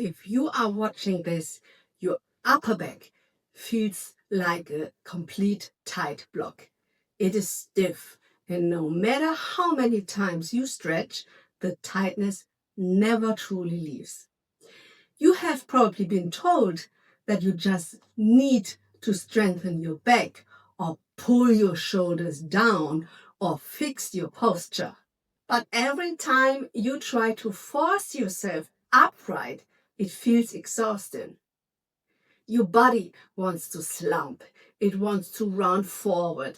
If you are watching this, your upper back feels like a complete tight block. It is stiff, and no matter how many times you stretch, the tightness never truly leaves. You have probably been told that you just need to strengthen your back, or pull your shoulders down, or fix your posture. But every time you try to force yourself upright, it feels exhausting. Your body wants to slump. It wants to run forward.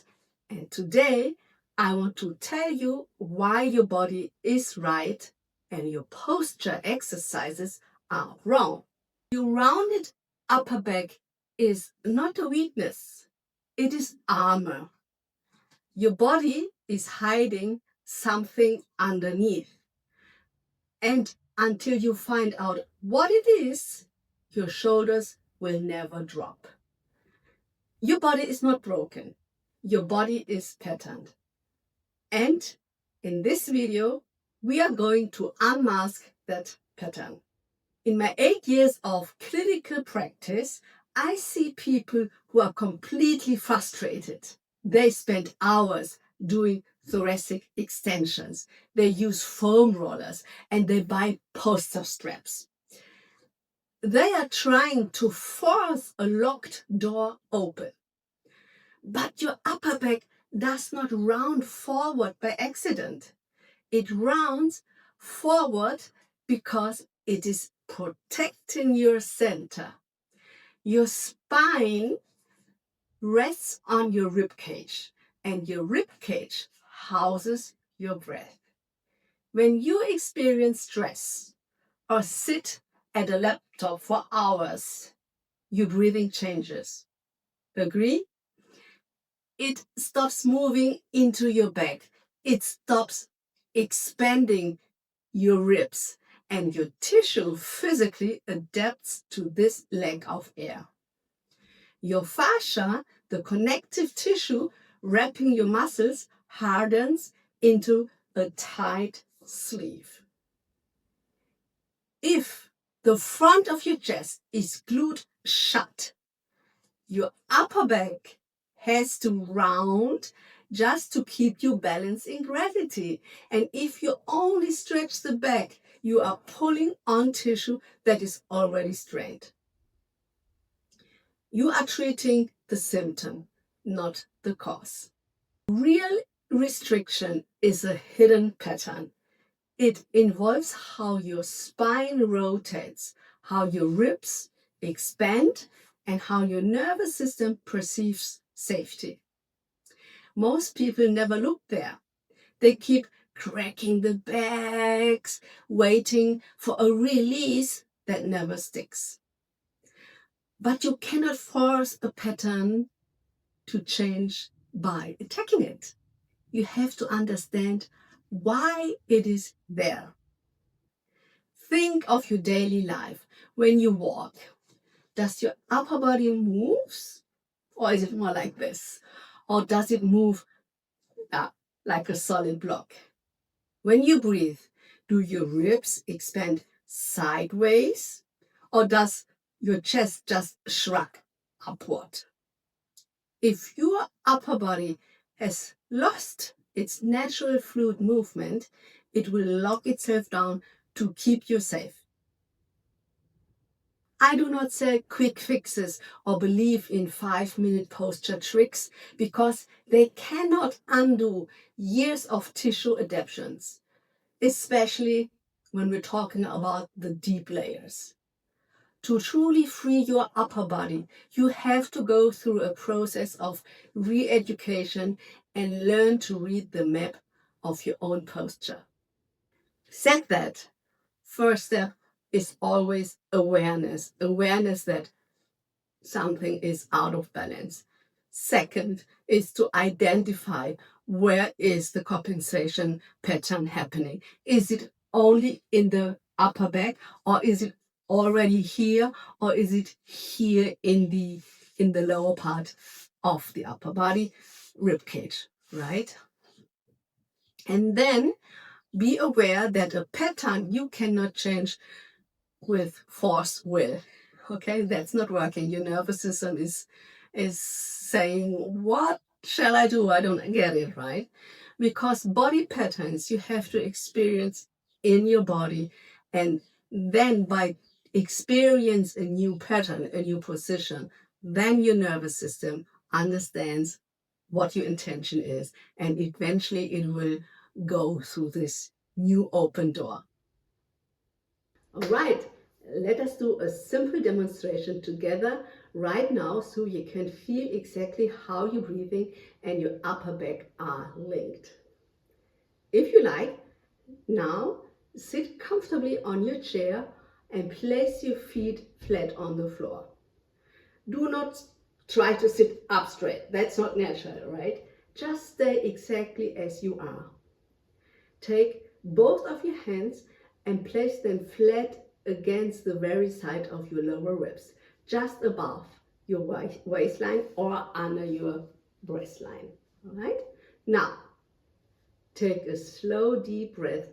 And today, I want to tell you why your body is right and your posture exercises are wrong. Your rounded upper back is not a weakness. It is armor. Your body is hiding something underneath. And until you find out what it is, your shoulders will never drop. Your body is not broken. Your body is patterned. And in this video, we are going to unmask that pattern. In my 8 years of clinical practice, I see people who are completely frustrated. They spend hours doing thoracic extensions. They use foam rollers and they buy poster straps. They are trying to force a locked door open. But your upper back does not round forward by accident. It rounds forward because it is protecting your center. Your spine rests on your rib cage, and your rib cage houses your breath. When you experience stress or sit at a laptop for hours, your breathing changes. Agree? It stops moving into your back. It stops expanding your ribs, and your tissue physically adapts to this lack of air. Your fascia, the connective tissue wrapping your muscles, hardens into a tight sleeve. If the front of your chest is glued shut, your upper back has to round just to keep you balanced in gravity. And if you only stretch the back, you are pulling on tissue that is already strained. You are treating the symptom, not the cause. Real restriction is a hidden pattern. It involves how your spine rotates, how your ribs expand, and how your nervous system perceives safety. Most people never look there. They keep cracking the backs, waiting for a release that never sticks. But you cannot force a pattern to change by attacking it. You have to understand why it is there. Think of your daily life. When you walk, does your upper body moves? Or is it more like this? Or does it move like a solid block? When you breathe, do your ribs expand sideways? Or does your chest just shrug upward? If your upper body has lost its natural fluid movement, it will lock itself down to keep you safe. I do not sell quick fixes or believe in 5-minute posture tricks because they cannot undo years of tissue adaptations, especially when we're talking about the deep layers. To truly free your upper body, you have to go through a process of re-education and learn to read the map of your own posture. Said that, first step is always awareness. Awareness that something is out of balance. Second is to identify where is the compensation pattern happening. Is it only in the upper back, or is it already here, or is it here in the lower part of the upper body, rib cage, right? And then be aware that a pattern you cannot change with force will. Okay, that's not working. Your nervous system is saying, what shall I do? I don't get it, right? Because body patterns you have to experience in your body, and then by experience a new pattern, a new position, then your nervous system understands what your intention is, and eventually it will go through this new open door. All right, let us do a simple demonstration together right now so you can feel exactly how your breathing and your upper back are linked. If you like, now sit comfortably on your chair and place your feet flat on the floor. Do not try to sit up straight. That's not natural, right? Just stay exactly as you are. Take both of your hands and place them flat against the very side of your lower ribs, just above your waistline or under your breastline. All right? Now, take a slow, deep breath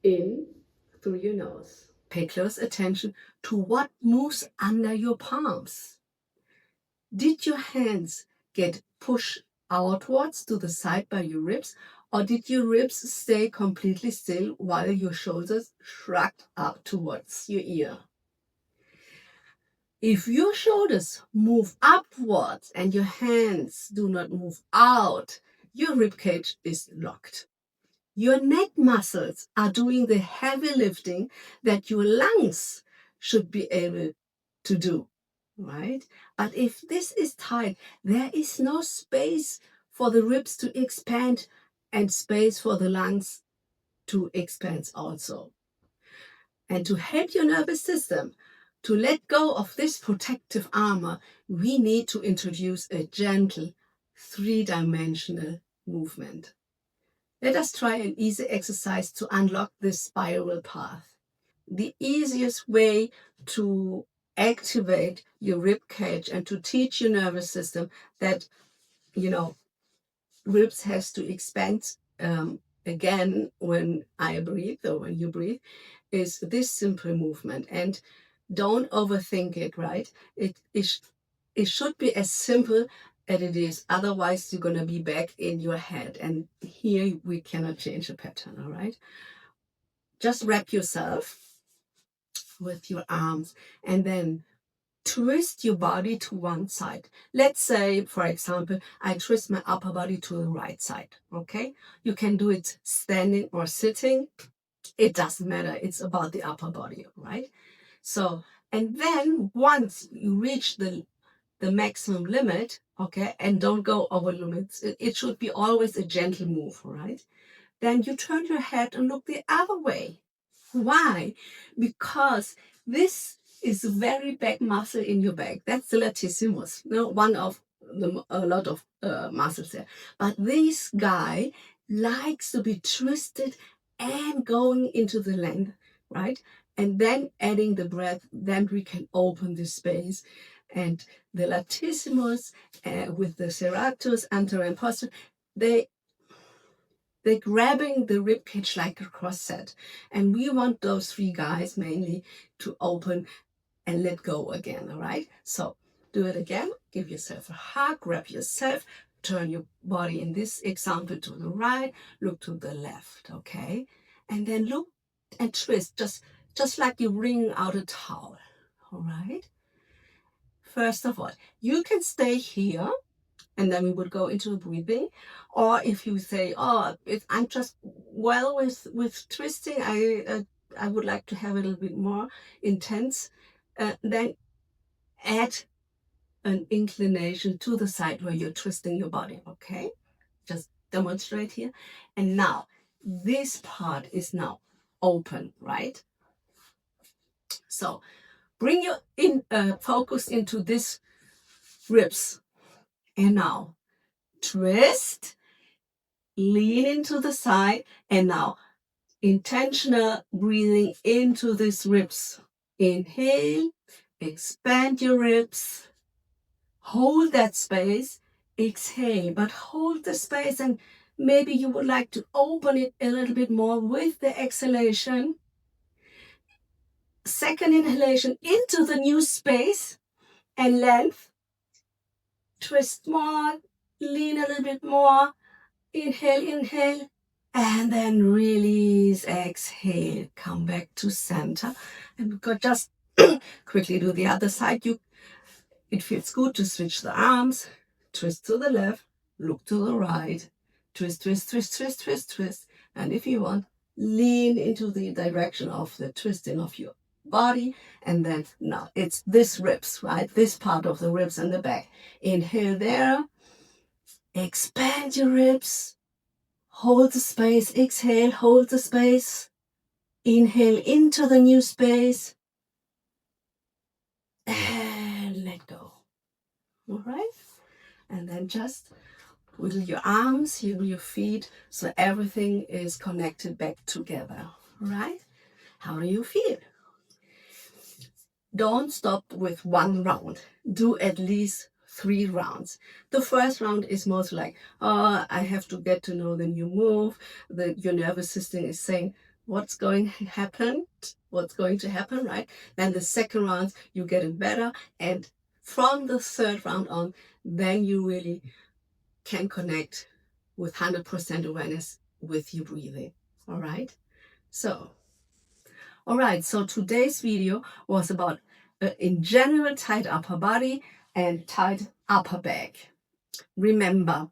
in through your nose. Pay close attention to what moves under your palms. Did your hands get pushed outwards to the side by your ribs, or did your ribs stay completely still while your shoulders shrugged up towards your ear? If your shoulders move upwards and your hands do not move out, your ribcage is locked. Your neck muscles are doing the heavy lifting that your lungs should be able to do, right? But if this is tight, there is no space for the ribs to expand and space for the lungs to expand also. And to help your nervous system to let go of this protective armor, we need to introduce a gentle three-dimensional movement. Let us try an easy exercise to unlock this spiral path. The easiest way to activate your rib cage and to teach your nervous system that, you know, ribs has to expand again when I breathe or when you breathe is this simple movement. And don't overthink it, right? It should be as simple as it is. Otherwise, you're going to be back in your head. And here we cannot change the pattern, all right? Just wrap yourself with your arms and then twist your body to one side. Let's say, for example, I twist my upper body to the right side, okay? You can do it standing or sitting. It doesn't matter. It's about the upper body, right? So, and then once you reach the maximum limit, okay, and don't go over limits, it should be always a gentle move, right? Then you turn your head and look the other way. Why? Because this is a very back muscle in your back. That's the latissimus, one of a lot of muscles there. But this guy likes to be twisted and going into the length, right? And then adding the breath, then we can open the space. And the latissimus with the serratus, anterior and posterior, they're grabbing the rib cage like a cross set. And we want those three guys mainly to open and let go again, all right? So do it again. Give yourself a hug, grab yourself, turn your body in this example to the right, look to the left, okay? And then look and twist, just like you wring out a towel, all right? First of all, you can stay here and then we would go into the breathing. Or if you say, oh, I'm just well with twisting, I would like to have it a little bit more intense, then add an inclination to the side where you're twisting your body, okay? Just demonstrate here. And now, this part is now open, right? So bring your focus into this ribs. And now, twist, lean into the side, and now intentional breathing into these ribs. Inhale, expand your ribs, hold that space, exhale, but hold the space, and maybe you would like to open it a little bit more with the exhalation. second inhalation into the new space and length. Twist more, lean a little bit more. Inhale, inhale, and then release. Exhale, come back to center. And we could just quickly do the other side. It feels good to switch the arms, twist to the left, look to the right, twist, twist, twist, twist, twist, twist. And if you want, lean into the direction of the twisting of your body. And then now it's this ribs, right? This part of the ribs and the back. Inhale there, expand your ribs, hold the space, exhale, hold the space, inhale into the new space, and let go. All right? And then just wiggle your arms, wiggle your feet, so everything is connected back together. Right? How do you feel? Don't stop with one round. Do at least 3 rounds. The first round is most like, oh, I have to get to know the new move. Your nervous system is saying, what's going to happen? What's going to happen, right? Then the second round, you get it better. And from the third round on, then you really can connect with 100% awareness with your breathing. All right? So today's video was about in general tight upper body and tight upper back. Remember,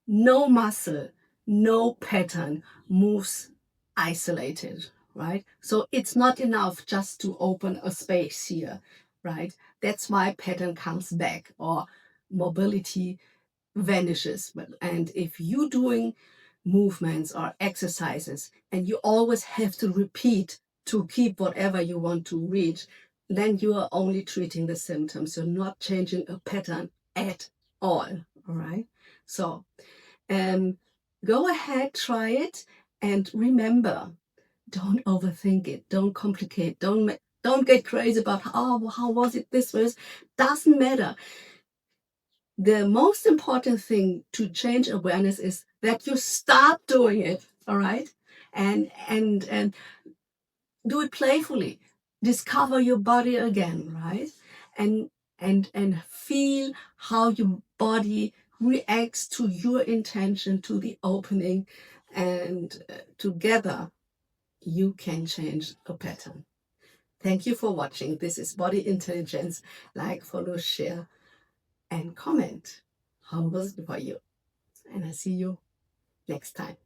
no muscle, no pattern moves isolated, right? So it's not enough just to open a space here, right? That's why pattern comes back or mobility vanishes. And if you're doing movements or exercises and you always have to repeat to keep whatever you want to reach, then you are only treating the symptoms. You're not changing a pattern at all. All right. So go ahead, try it, and remember, don't overthink it. Don't complicate. Don't get crazy about how was it this way. Doesn't matter. The most important thing to change awareness is that you start doing it, all right? And do it playfully. Discover your body again, right? And feel how your body reacts to your intention, to the opening, and together you can change a pattern. Thank you for watching. This is Body Intelligence. Like, follow, share, and comment. How was it for you? And I see you next time.